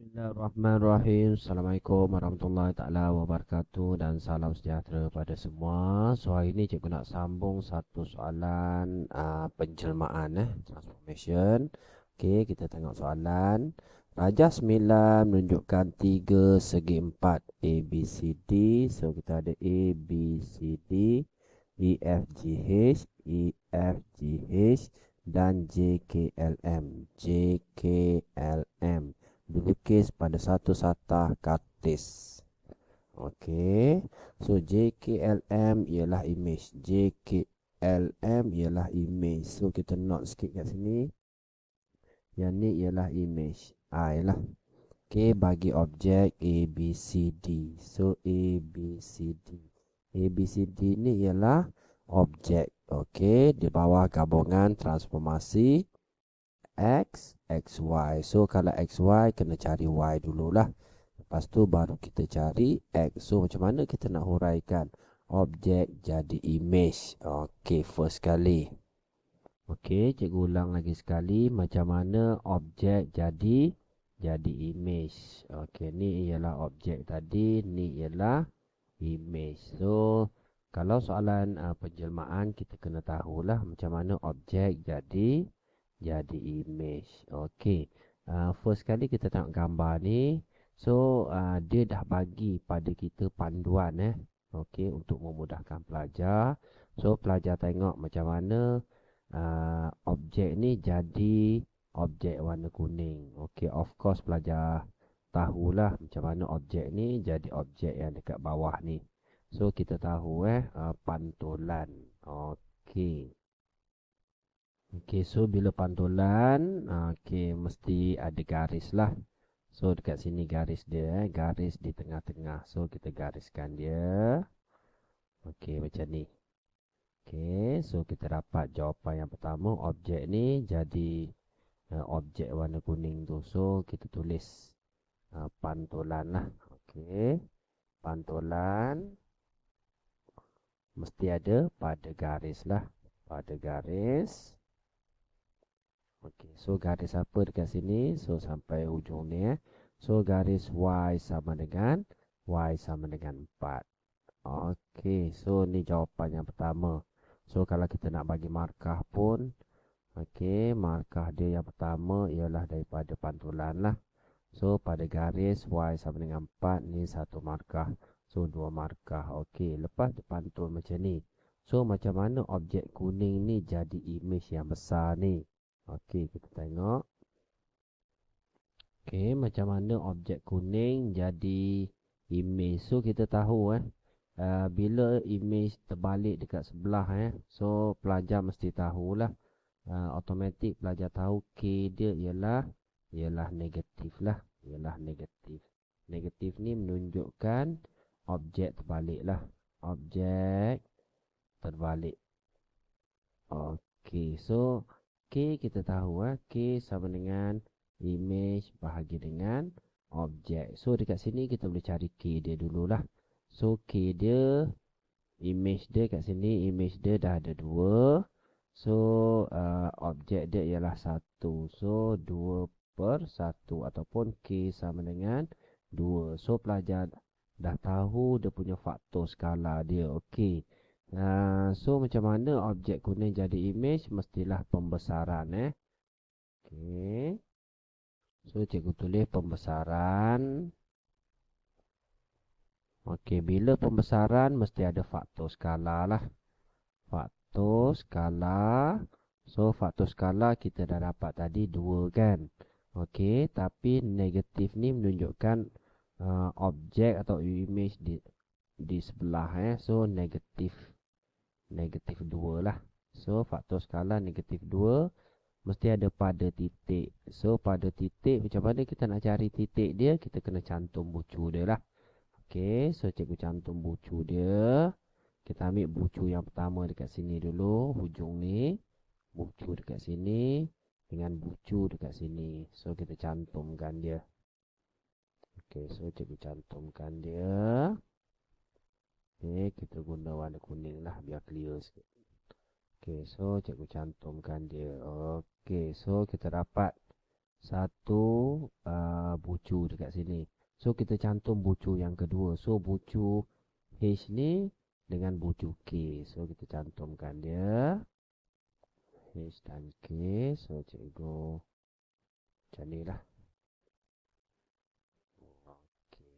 Bismillahirrahmanirrahim. Assalamualaikum warahmatullahi taala wabarakatuh dan salam sejahtera pada semua. So hari ini cikgu nak sambung satu soalan penjelmaan transformation. Okey, kita tengok soalan. Rajah 9 menunjukkan 3 segi 4 A B C D. So kita ada A B C D, E F G H, E F G H dan J K L M. J K L M dilukis pada satu satah kartis. Okey. So JKLM ialah image. JKLM ialah image. So kita note sikit kat sini. Yang ni ialah image. Ialah. Okey, bagi objek A B C D. So A B C D. A B C D ni ialah objek. Okey, di bawah gabungan transformasi X, XY. So kalau XY kena cari Y dululah. Lepas tu baru kita cari X. So macam mana kita nak huraikan objek jadi image? Okey, first kali. Okey, cikgu ulang lagi sekali macam mana objek jadi image. Okey, ni ialah objek tadi, ni ialah image. So kalau soalan penjelmaan kita kena tahulah macam mana objek jadi image. Okey. First kali kita tengok gambar ni. So dia dah bagi pada kita panduan Okey, untuk memudahkan pelajar. So pelajar tengok macam mana objek ni jadi objek warna kuning. Okey, of course pelajar tahulah macam mana objek ni jadi objek yang dekat bawah ni. So kita tahu pantulan. Okey. Okey, so bila pantulan, okey mesti ada garis lah. So dekat sini garis dia, garis di tengah-tengah. So kita gariskan dia. Okey, macam ni. Okey, so kita dapat jawapan yang pertama, objek ni jadi objek warna kuning tu. So kita tulis pantulan lah. Okey, pantulan mesti ada pada garis lah. Pada garis. Okey, so garis apa dekat sini? So sampai hujung ni So garis Y sama dengan Y sama dengan 4. Okey, so ni jawapan yang pertama. So kalau kita nak bagi markah pun, okey, markah dia yang pertama ialah daripada pantulan lah. So pada garis Y sama dengan 4 ni satu markah. So dua markah. Okey, lepas dipantul macam ni. So macam mana objek kuning ni jadi image yang besar ni? Okey, kita tengok. Okey, macam mana objek kuning jadi image. So kita tahu bila image terbalik dekat sebelah so pelajar mesti tahulah. Automatik pelajar tahu K dia ialah negatif lah. Ialah negatif. Negatif ni menunjukkan objek terbalik lah. Objek terbalik. Okey, so K kita tahu K sama dengan image bahagi dengan objek. So dekat sini kita boleh cari K dia dululah. So K dia, image dia kat sini, image dia dah ada 2. So objek dia ialah 1. So 2/1 ataupun K sama dengan 2. So pelajar dah tahu dia punya faktor skala dia. Okey. So macam mana objek kuning jadi image? Mestilah pembesaran Okey. So cikgu tulis pembesaran. Okey, bila pembesaran mesti ada faktor skala lah. Faktor skala. So faktor skala kita dah dapat tadi 2 kan. Okey, tapi negatif ni menunjukkan objek atau image di sebelah So negatif 2 lah. So faktor skala negatif 2 mesti ada pada titik. So pada titik macam mana kita nak cari titik dia? Kita kena cantum bucu dia lah. Okey, so cikgu cantum bucu dia. Kita ambil bucu yang pertama dekat sini dulu, hujung ni. Bucu dekat sini dengan bucu dekat sini. So kita cantumkan dia. Okey, so cikgu cantumkan dia. Okey, kita guna warna kuning lah biar clear sikit. Okey, so cikgu cantumkan dia. Okey, so kita dapat satu bucu dekat sini. So kita cantum bucu yang kedua. So bucu H ni dengan bucu K. So kita cantumkan dia H dan K. So cikgu macam ni lah. Okey.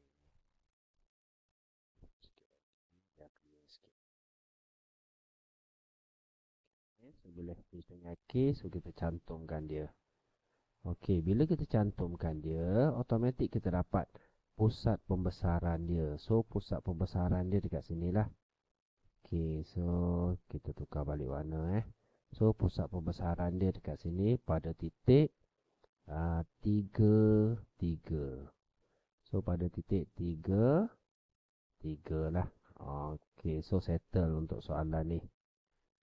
Dah clear sikit. So bila H dengan K, so kita cantumkan dia. Okey, bila kita cantumkan dia, automatik kita dapat pusat pembesaran dia. So pusat pembesaran dia dekat sinilah. Okey, so kita tukar balik warna So pusat pembesaran dia dekat sini pada titik 3, 3. So pada titik 3, 3 lah. Okey, so settle untuk soalan ni.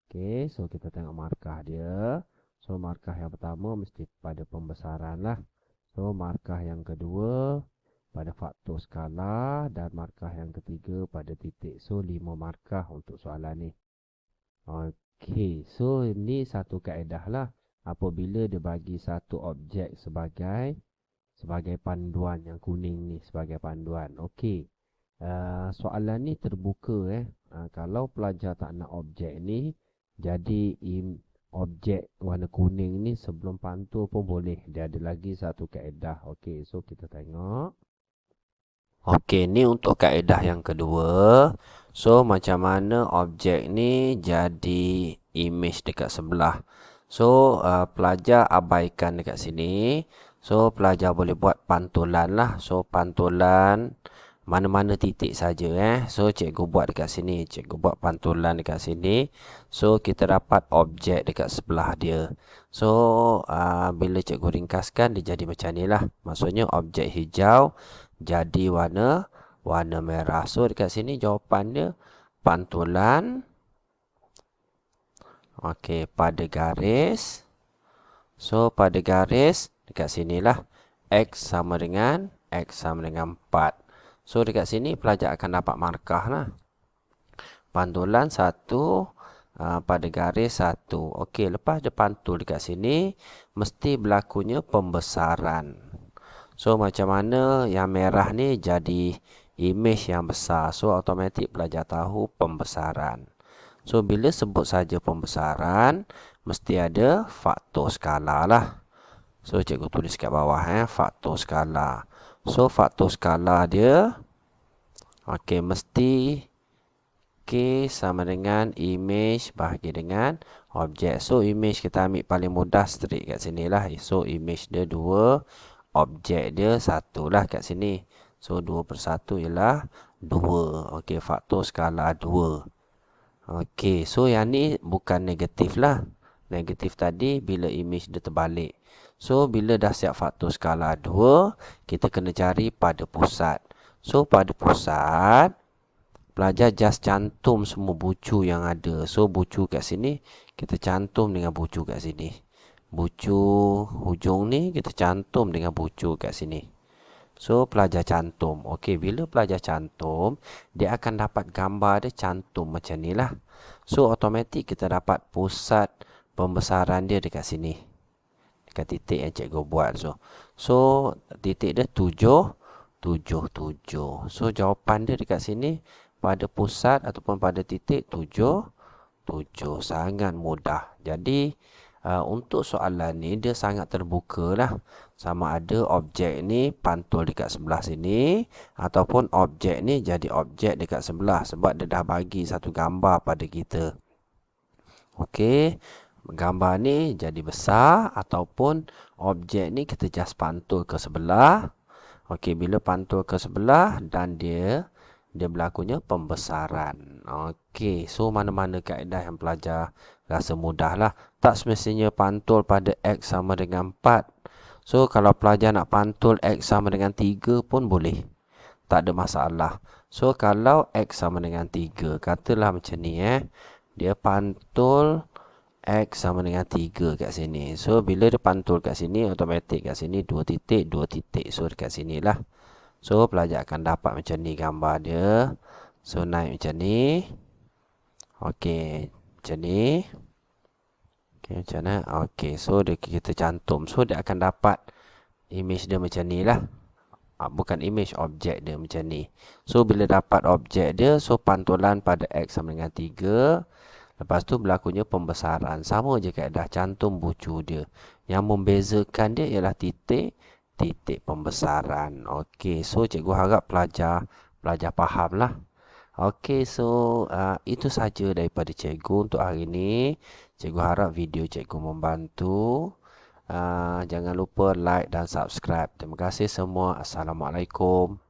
Okey, so kita tengok markah dia. So markah yang pertama mesti pada pembesaran lah. So markah yang kedua pada faktor skala dan markah yang ketiga pada titik. So 5 markah untuk soalan ni. Okey, so ni satu kaedah lah. Apabila dia bagi satu objek sebagai panduan yang kuning ni sebagai panduan. Okey. Soalan ni terbuka kalau pelajar tak nak objek ni, jadi objek warna kuning ni sebelum pantul pun boleh. Dia ada lagi satu kaedah. Okey, so kita tengok. Okey, ni untuk kaedah yang kedua. So macam mana objek ni jadi image dekat sebelah. So pelajar abaikan dekat sini. So pelajar boleh buat pantulan lah. So pantulan mana-mana titik saja So cikgu buat dekat sini. Cikgu buat pantulan dekat sini. So kita dapat objek dekat sebelah dia. So bila cikgu ringkaskan dia jadi macam ni lah. Maksudnya objek hijau jadi warna merah. So dekat sini jawapan dia pantulan pada garis. So pada garis dekat sinilah X sama dengan 4. So dekat sini pelajar akan dapat markah lah. Pantulan 1 pada garis 1. Okey, lepas dia pantul dekat sini mesti berlakunya pembesaran. So macam mana yang merah ni jadi image yang besar. So automatik pelajar tahu pembesaran. So bila sebut saja pembesaran mesti ada faktor skala lah. So cikgu tulis kat bawah faktor skala. So faktor skala dia mesti K sama dengan image bahagi dengan objek. So image kita ambil paling mudah straight kat sini lah. So image dia 2, objek dia 1 lah kat sini. So 2 per 1 ialah 2. Okey, faktor skala 2. Okey, so yang ni bukan negatif lah. Negatif tadi bila image dia terbalik. So bila dah siap faktor skala 2, kita kena cari pada pusat. So pada pusat, pelajar just cantum semua bucu yang ada. So bucu kat sini, kita cantum dengan bucu kat sini. Bucu hujung ni kita cantum dengan bucu kat sini. So pelajar cantum. Okey, bila pelajar cantum, dia akan dapat gambar dia cantum macam ni lah. So automatik kita dapat pusat pembesaran dia dekat sini. Dekat titik yang cikgu buat. So titik dia 7, 7, 7. So jawapan dia dekat sini pada pusat ataupun pada titik 7, 7. Sangat mudah. Jadi untuk soalan ni dia sangat terbuka lah. Sama ada objek ni pantul dekat sebelah sini ataupun objek ni jadi objek dekat sebelah. Sebab dia dah bagi satu gambar pada kita. Okey, gambar ni jadi besar ataupun objek ni kita just pantul ke sebelah. Okey, bila pantul ke sebelah dan dia berlakunya pembesaran. Okey, so mana-mana kaedah yang pelajar rasa mudah lah. Tak semestinya pantul pada X sama dengan 4. So kalau pelajar nak pantul X sama dengan 3 pun boleh. Tak ada masalah. So kalau X sama dengan 3, katalah macam ni dia pantul X sama dengan 3 kat sini. So bila dia pantul kat sini, automatik kat sini 2 titik, 2 titik. So dekat sini lah. So pelajar akan dapat macam ni gambar dia. So naik macam ni. Okey, macam ni. Okey, macam mana? Okey, so kita cantum. So dia akan dapat image dia macam ni lah. bukan image, objek dia macam ni. So bila dapat objek dia, so pantulan pada X sama dengan 3. Lepas tu berlakunya pembesaran. Sama je kaedah cantum bucu dia. Yang membezakan dia ialah titik pembesaran. Okey, so cikgu harap pelajar faham lah. Okey, so itu saja daripada cikgu untuk hari ini. Cikgu harap video cikgu membantu. Jangan lupa like dan subscribe. Terima kasih semua. Assalamualaikum.